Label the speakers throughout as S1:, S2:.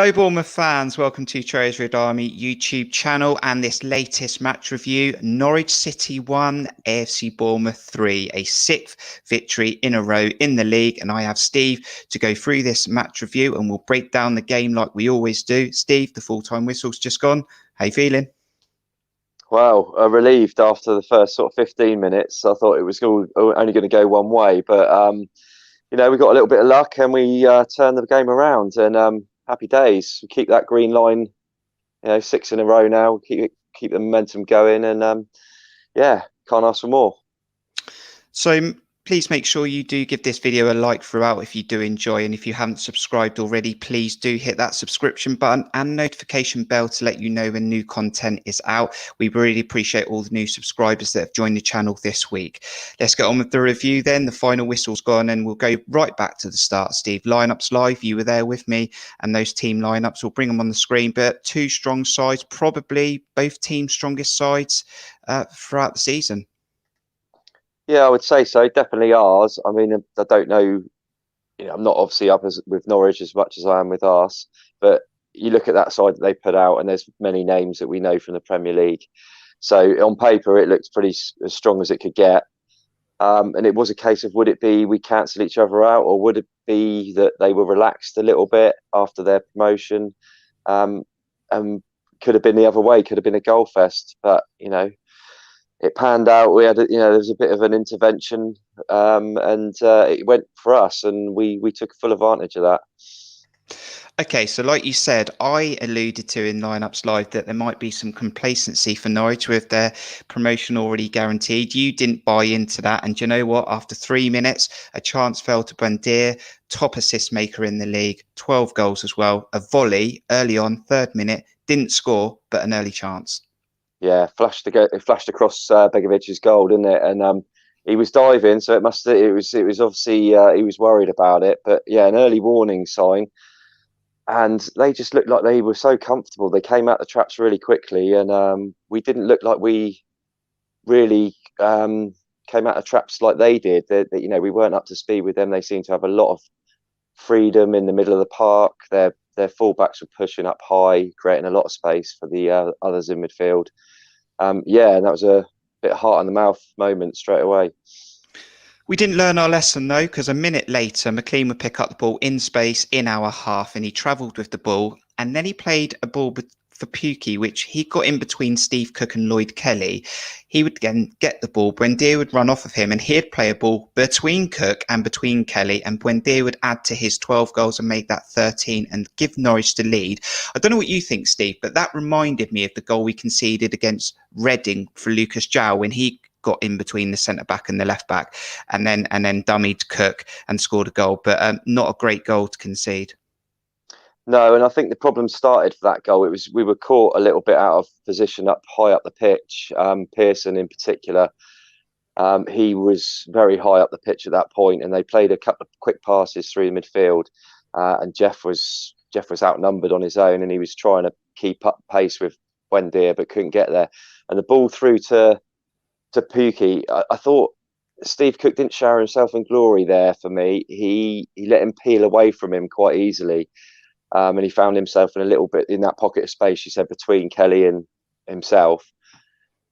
S1: Hello, Bournemouth fans. Welcome to Cherries Red Army YouTube channel and this latest match review. Norwich City 1, AFC Bournemouth 3, a sixth victory in a row in the league. And I have Steve to go through this match review and we'll break down the game like we always do. Steve, the full-time whistle's just gone. How you feeling?
S2: Well, relieved after the first sort of 15 minutes. I thought it was only going to go one way, but we got a little bit of luck and we turned the game around. And happy days. We keep that green line, 6 in a row now. Keep the momentum going, and can't ask for more.
S1: So please make sure you do give this video a like throughout if you do enjoy, and if you haven't subscribed already, please do hit that subscription button and notification bell to let you know when new content is out. We really appreciate all the new subscribers that have joined the channel this week. Let's get on with the review then. The final whistle's gone and we'll go right back to the start. Steve, lineups live, you were there with me, and those team lineups, we'll bring them on the screen, but two strong sides, probably both teams' strongest sides throughout the season.
S2: Yeah, I would say so. Definitely ours. I mean, I don't know. I'm not obviously up with Norwich as much as I am with ours, but you look at that side that they put out, and there's many names that we know from the Premier League. So on paper, it looks pretty as strong as it could get. And it was a case of, would it be we cancel each other out, or would it be that they were relaxed a little bit after their promotion? And could have been the other way. Could have been a goal fest, but it panned out. We had, there was a bit of an intervention, and it went for us, and we took full advantage of that.
S1: Okay, so like you said, I alluded to in Lineups Live that there might be some complacency for Norwich with their promotion already guaranteed. You didn't buy into that, and you know what? After 3 minutes, a chance fell to Buendia, top assist maker in the league, 12 goals as well. A volley early on, 3rd minute, didn't score, but an early chance.
S2: Yeah, it flashed across Begovic's goal, didn't it? And he was diving, so it was obviously he was worried about it. But yeah, an early warning sign, and they just looked like they were so comfortable. They came out the traps really quickly, and we didn't look like we really came out the traps like they did. We weren't up to speed with them. They seemed to have a lot of freedom in the middle of the park. Their fullbacks were pushing up high, creating a lot of space for the others in midfield. And that was a bit heart in the mouth moment straight away.
S1: We didn't learn our lesson though, because a minute later, McLean would pick up the ball in space in our half, and he travelled with the ball, and then he played a ball for Pukki, which he got in between Steve Cook and Lloyd Kelly. He would again get the ball, Buendia would run off of him, and he'd play a ball between Cook and between Kelly, and Buendia would add to his 12 goals and make that 13 and give Norwich the lead. I don't know what you think, Steve, but that reminded me of the goal we conceded against Reading for Lucas João when he got in between the centre back and the left back, and then dummied Cook and scored a goal, but not a great goal to concede.
S2: No, and I think the problem started for that goal. We were caught a little bit out of position up high up the pitch. Pearson in particular, he was very high up the pitch at that point, and they played a couple of quick passes through the midfield, and Jeff was outnumbered on his own, and he was trying to keep up pace with Buendia but couldn't get there. And the ball through to Pukki, I thought Steve Cook didn't shower himself in glory there for me. He let him peel away from him quite easily. And he found himself in a little bit in that pocket of space, you said, between Kelly and himself.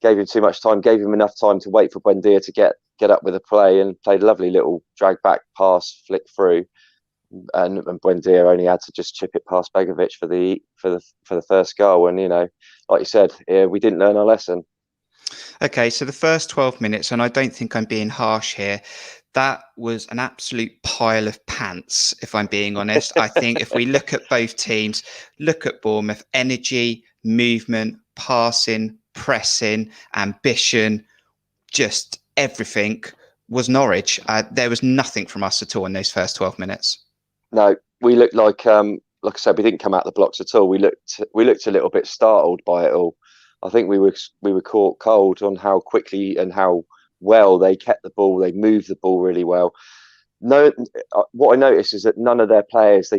S2: Gave him too much time, gave him enough time to wait for Buendia to get up with a play, and played a lovely little drag back pass, flick through. And Buendia only had to just chip it past Begovic for the first goal. And, like you said, we didn't learn our lesson.
S1: Okay, so the first 12 minutes, and I don't think I'm being harsh here, that was an absolute pile of pants, if I'm being honest. I think if we look at both teams, look at Bournemouth, energy, movement, passing, pressing, ambition, just everything was Norwich. There was nothing from us at all in those first 12 minutes.
S2: No, we looked like I said, we didn't come out the blocks at all. We looked a little bit startled by it all. I think we were caught cold on how quickly and how well they kept the ball. They moved the ball really well. No, what I noticed is that none of their players,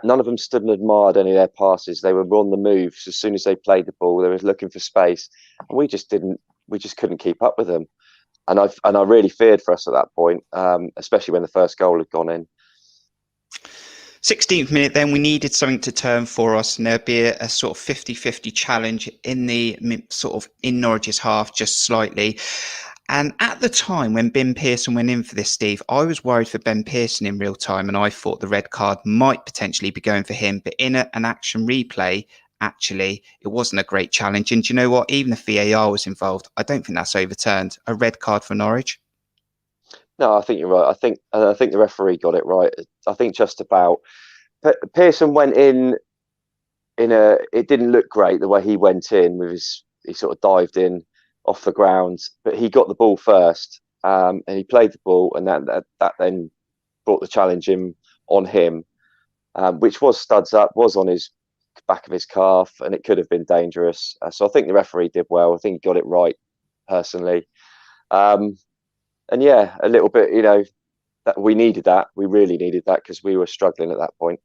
S2: none of them stood and admired any of their passes. They were on the move. So as soon as they played the ball, they were looking for space, and we just couldn't keep up with them. And I really feared for us at that point, especially when the first goal had gone in.
S1: 16th minute, then we needed something to turn for us, and there'd be a sort of 50-50 challenge in the sort of in Norwich's half, just slightly. And at the time when Ben Pearson went in for this, Steve, I was worried for Ben Pearson in real time, and I thought the red card might potentially be going for him. But in an action replay, actually, it wasn't a great challenge. And do you know what? Even if VAR was involved, I don't think that's overturned. A red card for Norwich.
S2: No, I think you're right. I think the referee got it right. I think just about. Pearson went in a. It didn't look great the way he went in with his. He sort of dived in off the ground, but he got the ball first, and he played the ball, and that then brought the challenge in on him, which was studs up, was on his back of his calf, and it could have been dangerous. So I think the referee did well. I think he got it right, personally. And yeah, a little bit, that we needed that. We really needed that because we were struggling at that point.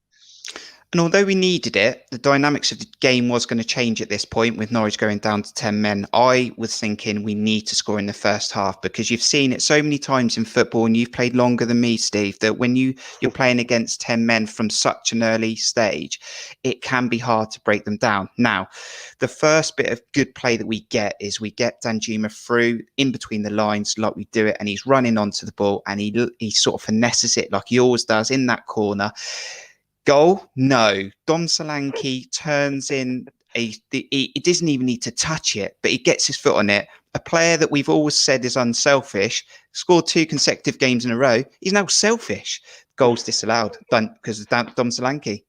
S1: And although we needed it, the dynamics of the game was going to change at this point with Norwich going down to 10 men. I was thinking we need to score in the first half because you've seen it so many times in football, and you've played longer than me, Steve, that when you're playing against 10 men from such an early stage, it can be hard to break them down. Now, the first bit of good play that we get is we get Danjuma through in between the lines like we do it, and he's running onto the ball, and he sort of finesses it like he always does in that corner. Goal? No. Dom Solanke turns in he doesn't even need to touch it, but he gets his foot on it. A player that we've always said is unselfish, scored 2 consecutive games in a row. He's now selfish. Goal's disallowed because of Dom Solanke.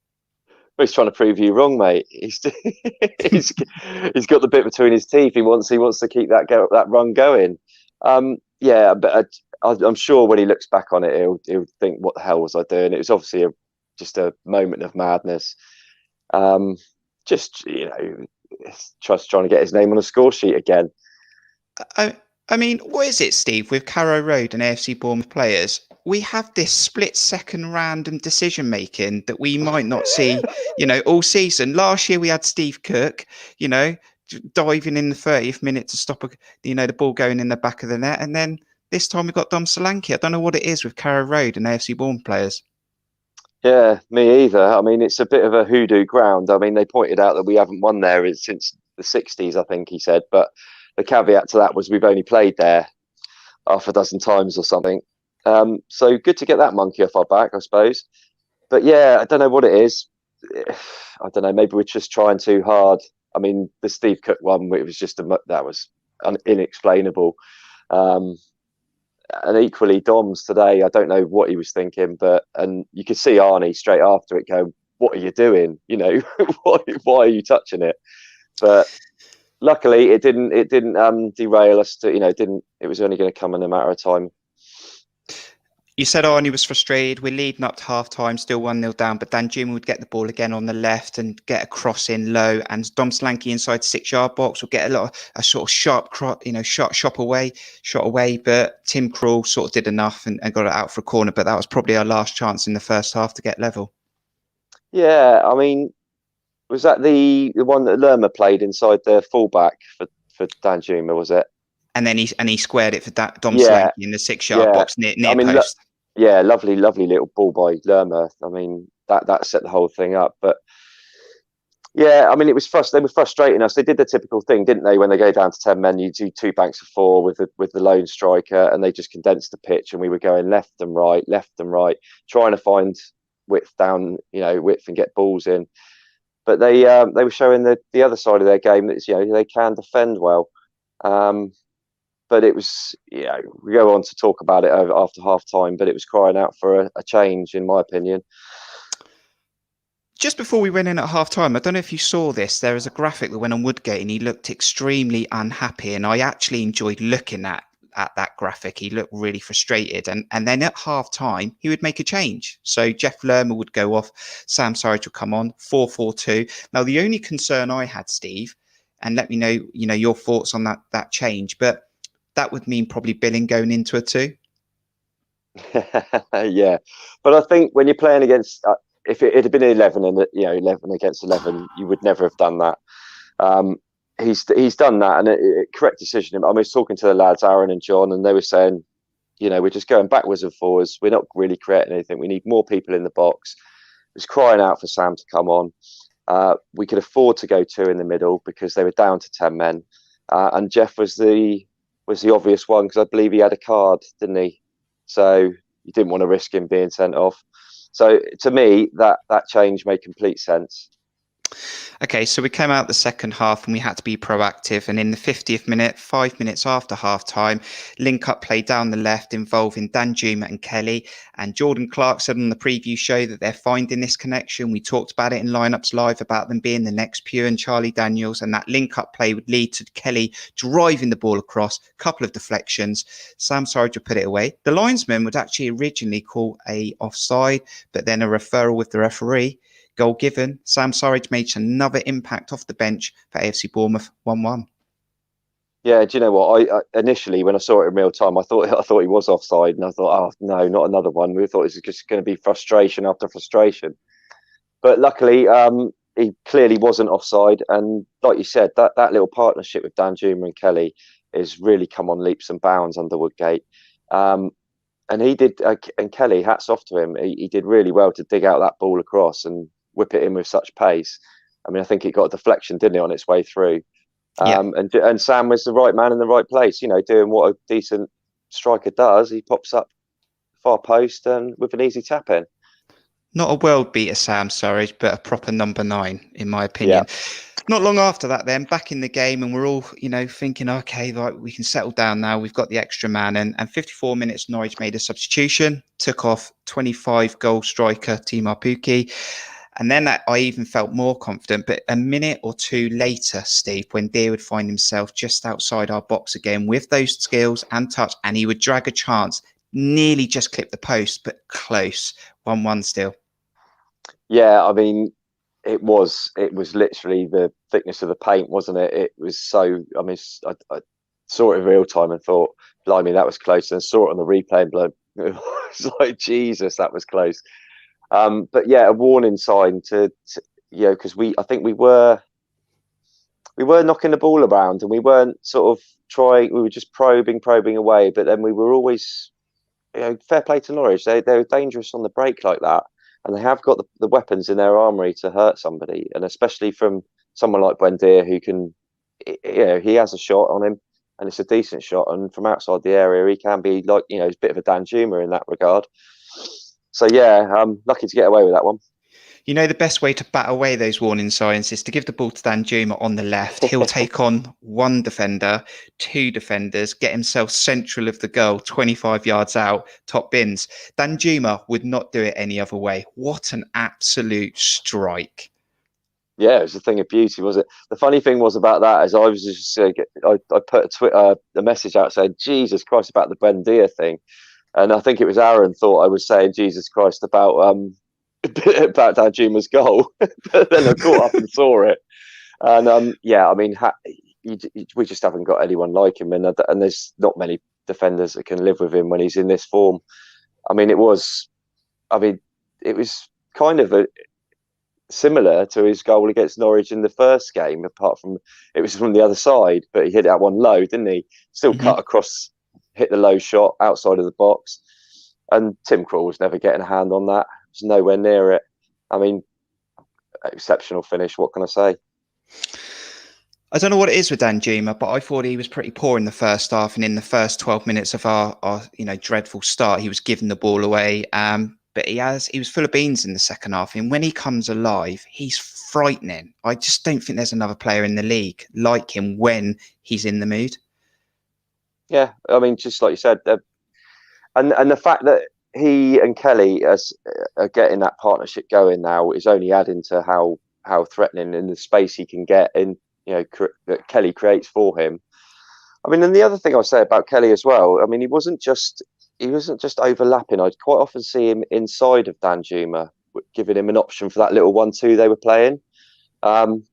S2: Well, he's trying to prove you wrong, mate. He's got the bit between his teeth. He wants to keep that run going. Yeah, but I'm sure when he looks back on it, he'll think, "What the hell was I doing?" It was obviously just a moment of madness. Just trying to get his name on a score sheet again.
S1: I mean, what is it, Steve, with Carrow Road and AFC Bournemouth players? We have this split-second random decision-making that we might not see, all season. Last year we had Steve Cook, diving in the 30th minute to stop, the ball going in the back of the net. And then this time we got Dom Solanke. I don't know what it is with Carrow Road and AFC Bournemouth players.
S2: Yeah, me either. I mean, it's a bit of a hoodoo ground. I mean, they pointed out that we haven't won there since the 60s, I think he said. But the caveat to that was we've only played there half a dozen times or something. So good to get that monkey off our back, I suppose. But yeah, I don't know what it is. I don't know. Maybe we're just trying too hard. I mean, the Steve Cook one, it was just that was inexplainable. And equally, Dom's today, I don't know what he was thinking, and you could see Arnie straight after it go, "What are you doing? Why are you touching it?" But luckily, it didn't derail us. It was only going to come in a matter of time.
S1: You said Arnie was frustrated. We're leading up to half time, still 1-0 down, but Danjuma would get the ball again on the left and get a cross in low. And Dom Solanke inside 6-yard box will get a sort of sharp shot away. But Tim Krul sort of did enough and got it out for a corner. But that was probably our last chance in the first half to get level.
S2: Yeah, I mean, was that the one that Lerma played inside the fullback for Danjuma, was it?
S1: And then he squared it for Dom Solanke in the 6-yard box near post.
S2: Yeah, lovely little ball by Lerma. I mean, that set the whole thing up. But yeah, I mean, it was they were frustrating us. They did the typical thing, didn't they? When they go down to 10 men, you do 2 banks of 4 with the lone striker, and they just condensed the pitch, and we were going left and right, trying to find width and get balls in. But they were showing the other side of their game that they can defend well. But it was, we go on to talk about it after half time, but it was crying out for a change, in my opinion.
S1: Just before we went in at half time, I don't know if you saw this. There was a graphic that went on Woodgate and he looked extremely unhappy. And I actually enjoyed looking at that graphic. He looked really frustrated. And then at half time, he would make a change. So Jeff Lerma would go off. Sam Surridge would come on, 4-4-2. Now, the only concern I had, Steve, and let me know, your thoughts on that change, but that would mean probably Billing going into a 2.
S2: Yeah, but I think when you're playing against, if it had been 11 and 11 against 11, you would never have done that. He's done that, and correct decision. I was talking to the lads, Aaron and John, and they were saying, we're just going backwards and forwards. We're not really creating anything. We need more people in the box. was crying out for Sam to come on. We could afford to go 2 in the middle because they were down to 10 men, and Jeff was the obvious one because I believe he had a card, didn't he? So you didn't want to risk him being sent off. So to me, that change made complete sense.
S1: Okay, so we came out the second half and we had to be proactive. And in the 50th minute, 5 minutes after half time, link up play down the left involving Danjuma and Kelly. And Jordan Clark said on the preview show that they're finding this connection. We talked about it in Lineups Live about them being the next Pugh and Charlie Daniels. And that link up play would lead to Kelly driving the ball across, a couple of deflections. Sam Surridge would put it away. The linesman would actually originally call a offside, but then a referral with the referee. Goal given. Sam Surridge made another impact off the bench for AFC Bournemouth, 1-1.
S2: Yeah, do you know what? I initially, when I saw it in real time, I thought he was offside, and I thought, oh no, not another one. We thought it was just going to be frustration after frustration. But luckily, he clearly wasn't offside, and like you said, that little partnership with Danjuma and Kelly has really come on leaps and bounds under Woodgate. And he did, and Kelly, hats off to him. He did really well to dig out that ball across and whip it in with such pace. I mean, I think it got a deflection, didn't it, on its way through?
S1: Yeah.
S2: And Sam was the right man in the right place, you know, doing what a decent striker does. He pops up far post and with an easy tap in.
S1: Not a world beater, Sam Surridge, but a proper number 9, in my opinion.
S2: Yeah.
S1: Not long after that, then, back in the game, and we're all, thinking, okay, right, we can settle down now. We've got the extra man. And 54 minutes, Norwich made a substitution, took off 25-goal striker Timur Pukki. And then I even felt more confident. But a minute or two later, Steve, when Deere would find himself just outside our box again with those skills and touch, and he would drag a chance, nearly just clip the post, but close. 1-1 still.
S2: Yeah, I mean, it was literally the thickness of the paint, wasn't it? It was so, I mean, I saw it in real time and thought, blimey, that was close. And saw it on the replay and it was like, Jesus, that was close. But yeah, a warning sign to because I think we were knocking the ball around and we weren't sort of trying. We were just probing away. But then we were always, fair play to Norwich. They were dangerous on the break like that, and they have got the weapons in their armoury to hurt somebody, and especially from someone like Buendia who can, he has a shot on him. And it's a decent shot, and from outside the area, he can be like, he's a bit of a Danjuma in that regard. So yeah, I'm lucky to get away with that one.
S1: The best way to bat away those warning signs is to give the ball to Danjuma on the left. He'll take on one defender, 2 defenders, get himself central of the goal, 25 yards out, top bins. Danjuma would not do it any other way. What an absolute strike.
S2: Yeah, it was a thing of beauty, was it? The funny thing was about that is I was just, I put a message out saying, Jesus Christ, about the Buendia thing. And I think it was Aaron thought I was saying Jesus Christ about Danjuma's goal, but then I caught up and saw it. And yeah, I mean, we just haven't got anyone like him, and there's not many defenders that can live with him when he's in this form. I mean, it was kind of similar to his goal against Norwich in the first game, apart from it was from the other side, but he hit that one low, didn't he? Still cut across. Hit the low shot outside of the box, and Tim Krul was never getting a hand on that. It was nowhere near it. I mean, exceptional finish. What can I say?
S1: I don't know what it is with Danjuma, but I thought he was pretty poor in the first half, and in the first 12 minutes of our dreadful start, he was giving the ball away. But he was full of beans in the second half, and when he comes alive, he's frightening. I just don't think there's another player in the league like him when he's in the mood.
S2: Yeah, I mean, just like you said, and the fact that he and Kelly are getting that partnership going now is only adding to how threatening in the space he can get in, that Kelly creates for him. I mean, and the other thing I'll say about Kelly as well, I mean, he wasn't just overlapping. I'd quite often see him inside of Danjuma, giving him an option for that little 1-2 they were playing,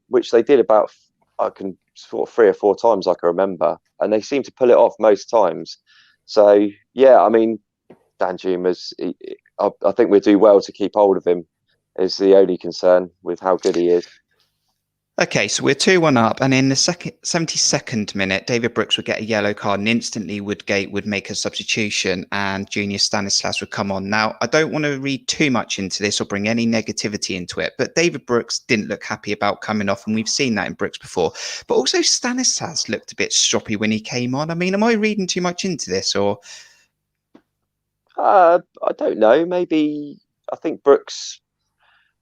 S2: which they did about, I can sort of 3 or 4 times I can remember, and they seem to pull it off most times. So yeah, I mean, Danjuma's, I think we do well to keep hold of him, is the only concern with how good he is.
S1: Okay, so we're 2-1 up, and in the 72nd minute, David Brooks would get a yellow card, and instantly Woodgate would make a substitution, and Junior Stanislas would come on. Now, I don't want to read too much into this or bring any negativity into it, but David Brooks didn't look happy about coming off, and we've seen that in Brooks before. But also Stanislas looked a bit stroppy when he came on. I mean, am I reading too much into this, or?
S2: I don't know. Maybe I think Brooks,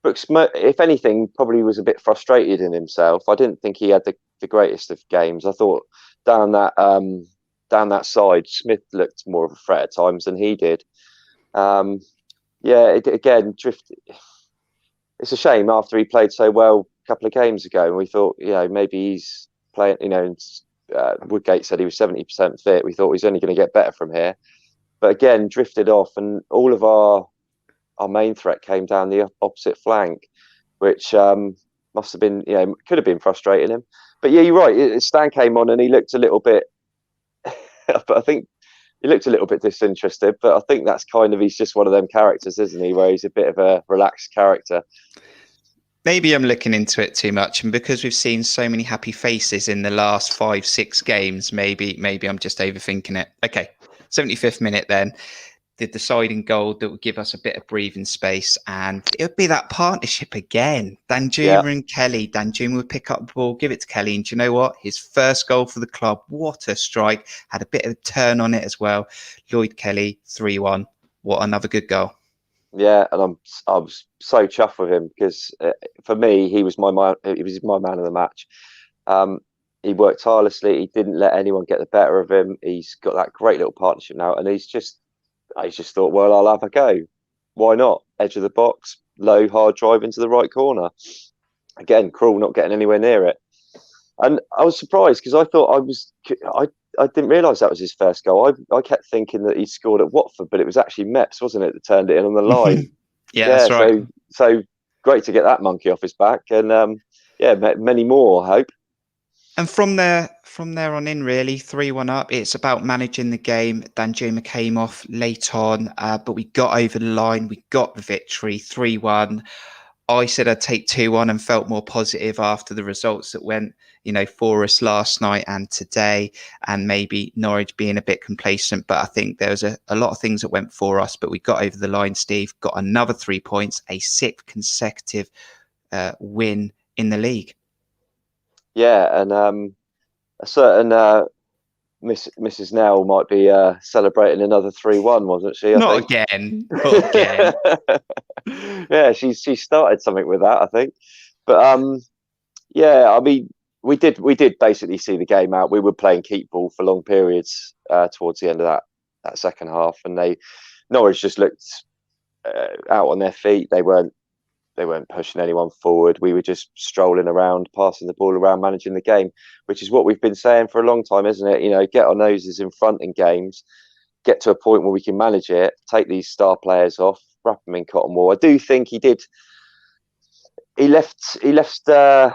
S2: if anything, probably was a bit frustrated in himself. I didn't think he had the greatest of games. I thought down that side, Smith looked more of a threat at times than he did. Again, drifted. It's a shame after he played so well a couple of games ago, and we thought, maybe he's playing. Woodgate said he was 70% fit. We thought he's only going to get better from here, but again, drifted off, and all of our main threat came down the opposite flank, which must have been, could have been frustrating him. But yeah, you're right. Stan came on and he looked a little bit, but I think he looked a little bit disinterested. But I think that's he's just one of them characters, isn't he? Where he's a bit of a relaxed character.
S1: Maybe I'm looking into it too much, and because we've seen so many happy faces in the last 5-6 games, maybe I'm just overthinking it. Okay, 75th minute then. The deciding goal that would give us a bit of breathing space, and it would be that partnership again. Danjuma and Kelly. Danjuma would pick up the ball, give it to Kelly, and do you know what? His first goal for the club. What a strike. Had a bit of a turn on it as well. Lloyd Kelly, 3-1. What another good goal.
S2: Yeah, and I was so chuffed with him because for me, he was my man. He was my man of the match. He worked tirelessly. He didn't let anyone get the better of him. He's got that great little partnership now, and I just thought, well, I'll have a go. Why not? Edge of the box, low, hard drive into the right corner. Again, Krul not getting anywhere near it. And I was surprised because I thought I didn't realise that was his first goal. I kept thinking that he scored at Watford, but it was actually Mepps, wasn't it, that turned it in on the line?
S1: That's right.
S2: So great to get that monkey off his back. And many more, I hope.
S1: And from there on in, really, 3-1 up. It's about managing the game. Danjuma came off late on, but we got over the line. We got the victory, 3-1. I said I'd take 2-1 and felt more positive after the results that went, for us last night and today, and maybe Norwich being a bit complacent. But I think there was a lot of things that went for us, but we got over the line, Steve, got another 3 points, a 6th consecutive win in the league.
S2: Yeah, and a certain Mrs. Nell might be celebrating another 3-1, wasn't she?
S1: Not again.
S2: Yeah, she started something with that, I think. But I mean, we did basically see the game out. We were playing keep ball for long periods towards the end of that second half, and Norwich just looked out on their feet. They weren't pushing anyone forward. We were just strolling around, passing the ball around, managing the game, which is what we've been saying for a long time, isn't it? Get our noses in front in games, get to a point where we can manage it, take these star players off, wrap them in cotton wool. I do think he did. He left Danjuma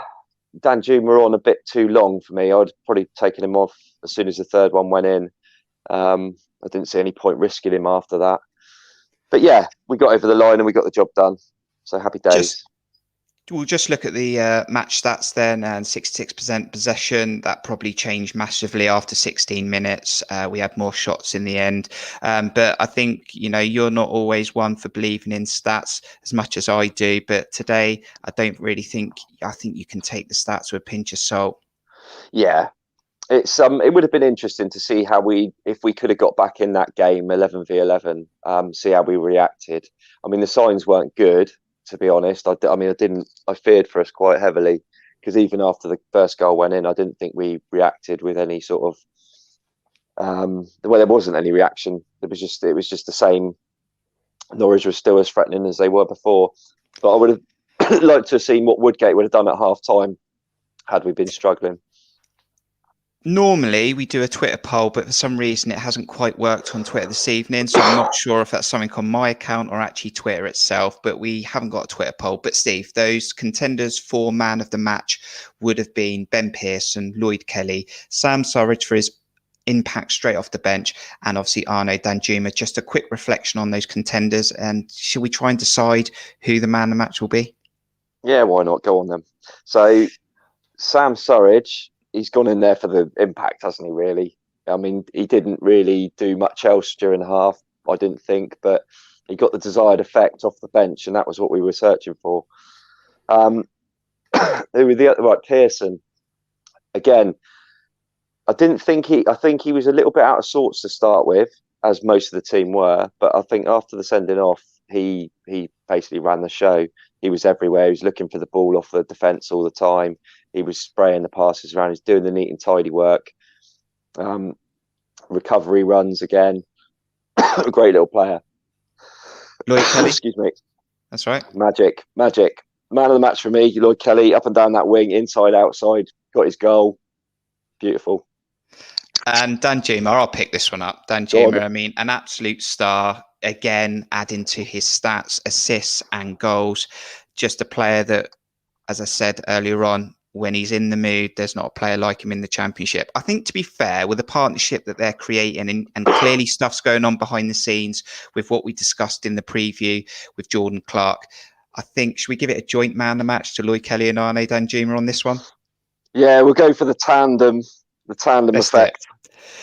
S2: on a bit too long for me. I'd probably taken him off as soon as the third one went in. I didn't see any point risking him after that. But yeah, we got over the line and we got the job done. So happy days.
S1: We'll just look at the match stats then, and 66% possession. That probably changed massively after 16 minutes. We had more shots in the end. But I think, you're not always one for believing in stats as much as I do. But today, I think you can take the stats with a pinch of salt.
S2: Yeah. It would have been interesting to see if we could have got back in that game 11v11, see how we reacted. I mean, the signs weren't good, to be honest. I feared for us quite heavily because even after the first goal went in, I didn't think we reacted with any sort of there wasn't any reaction. It was just the same. Norwich was still as threatening as they were before, but I would have liked to have seen what Woodgate would have done at half time had we been struggling.
S1: Normally we do a Twitter poll, but for some reason it hasn't quite worked on Twitter this evening. So I'm not sure if that's something on my account or actually Twitter itself, but we haven't got a Twitter poll. But Steve, those contenders for man of the match would have been Ben Pearson, Lloyd Kelly, Sam Surridge for his impact straight off the bench, and obviously Arnaud Danjuma. Just a quick reflection on those contenders, and should we try and decide who the man of the match will be?
S2: Yeah, why not? Go on then. So Sam Surridge, he's gone in there for the impact, hasn't he, really? I mean, he didn't really do much else during the half, I didn't think, but he got the desired effect off the bench, and that was what we were searching for. Who were the other, right, Pearson. Again, I think he was a little bit out of sorts to start with, as most of the team were, but I think after the sending off, he basically ran the show. He was everywhere. He was looking for the ball off the defence all the time. He was spraying the passes around. He's doing the neat and tidy work. Recovery runs again. A great little player.
S1: Lloyd Kelly.
S2: Excuse me.
S1: That's right.
S2: Magic. Man of the match for me, Lloyd Kelly, up and down that wing, inside, outside, got his goal. Beautiful.
S1: And Danjuma, I'll pick this one up. Danjuma, I mean, an absolute star. Again, adding to his stats, assists and goals. Just a player that, as I said earlier on, when he's in the mood, there's not a player like him in the Championship. I think, to be fair, with the partnership that they're creating, and clearly stuff's going on behind the scenes with what we discussed in the preview with Jordan Clark, I think, should we give it a joint man of the match to Lloyd Kelly and Arne Danjuma on this one?
S2: Yeah, we'll go for the tandem effect.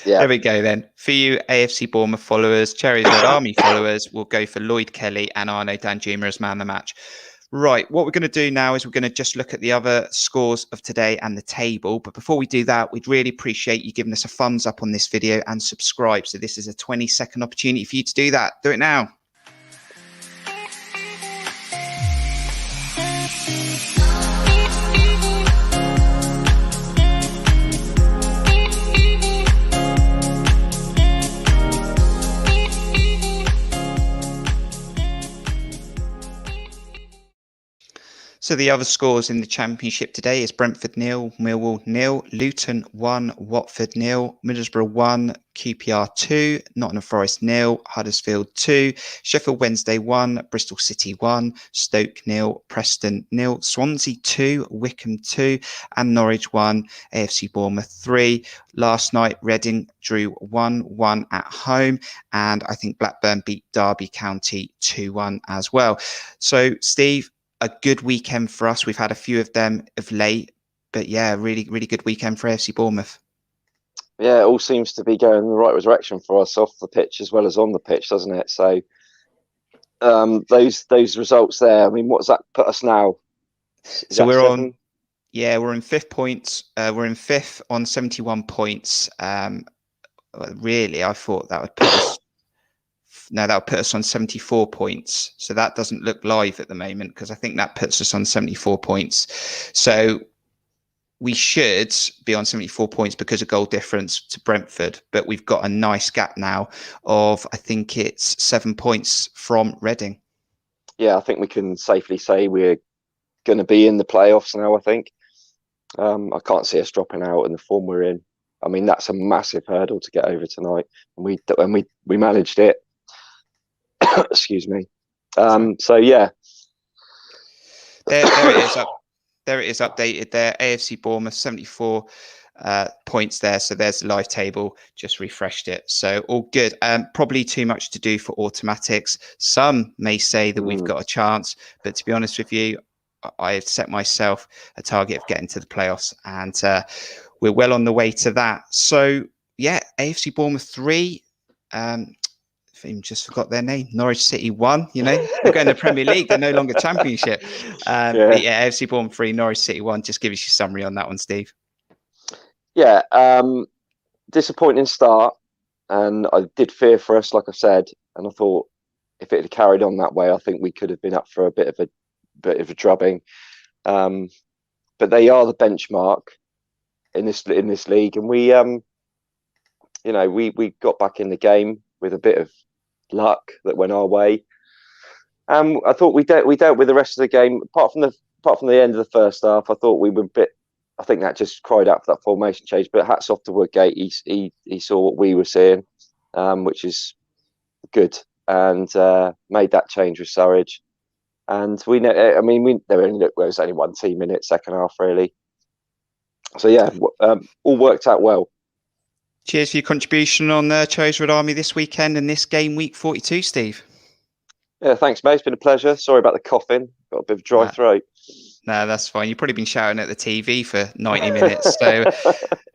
S2: Yeah.
S1: There we go then. For you AFC Bournemouth followers, Cherries Red Army followers, we'll go for Lloyd Kelly and Arne Danjuma as man of the match. Right, what we're going to do now is we're going to just look at the other scores of today and the table. But before we do that, we'd really appreciate you giving us a thumbs up on this video and subscribe. So this is a 20-second opportunity for you to do that. Do it now. So the other scores in the Championship today is Brentford 0, Millwall 0, Luton 1, Watford 0, Middlesbrough 1, QPR 2, Nottingham Forest 0, Huddersfield 2, Sheffield Wednesday 1, Bristol City 1, Stoke 0, Preston 0, Swansea 2, Wickham 2, and Norwich 1, AFC Bournemouth 3. Last night, Reading drew 1-1 at home, and I think Blackburn beat Derby County 2-1 as well. So, Steve, a good weekend for us. We've had a few of them of late, but yeah, really, really good weekend for AFC Bournemouth.
S2: Yeah, it all seems to be going in the right direction for us off the pitch as well as on the pitch, doesn't it? So those results there. I mean, what does that put us now?
S1: So we're 7? We're in 5th points. We're in 5th on 71 points. Really, I thought that would put us. No, that would put us on 74 points. So that doesn't look live at the moment because I think that puts us on 74 points. So we should be on 74 points because of goal difference to Brentford. But we've got a nice gap now of, I think it's 7 points from Reading.
S2: Yeah, I think we can safely say we're going to be in the playoffs now, I think. I can't see us dropping out in the form we're in. I mean, that's a massive hurdle to get over tonight. And we managed it. Excuse me. So yeah,
S1: there it is. There it is updated there. AFC Bournemouth 74 points there. So there's the live table. Just refreshed it. So all good. Probably too much to do for automatics. Some may say that we've got a chance, but to be honest with you, I've set myself a target of getting to the playoffs, and we're well on the way to that. So yeah, AFC Bournemouth 3. Even just forgot their name. Norwich City 1. You know, they're going to Premier League. They're no longer Championship. But yeah, AFC Bournemouth 3, Norwich City 1. Just give us your summary on that one, Steve.
S2: Yeah, disappointing start, and I did fear for us, like I said, and I thought if it had carried on that way, I think we could have been up for a bit of a drubbing. But they are the benchmark in this league, and we got back in the game with a bit of luck that went our way. I thought we dealt with the rest of the game, apart from the end of the first half. I thought we were a bit. I think that just cried out for that formation change. But hats off to Woodgate. He saw what we were seeing, which is good, and made that change with Surridge. And there was only one team in it second half really. So yeah, all worked out well.
S1: Cheers for your contribution on Cherries Red Army this weekend and this game week 42, Steve.
S2: Yeah, thanks, mate. It's been a pleasure. Sorry about the coughing. Got a bit of a dry throat.
S1: No, that's fine. You've probably been shouting at the TV for 90 minutes. So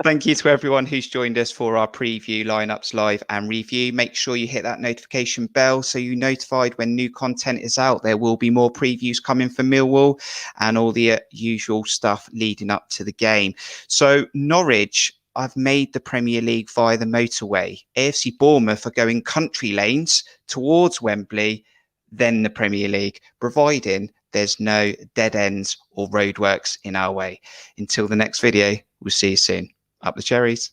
S1: thank you to everyone who's joined us for our preview, lineups live and review. Make sure you hit that notification bell so you're notified when new content is out. There will be more previews coming for Millwall and all the usual stuff leading up to the game. So Norwich, I've made the Premier League via the motorway. AFC Bournemouth are going country lanes towards Wembley, then the Premier League, providing there's no dead ends or roadworks in our way. Until the next video, we'll see you soon. Up the cherries.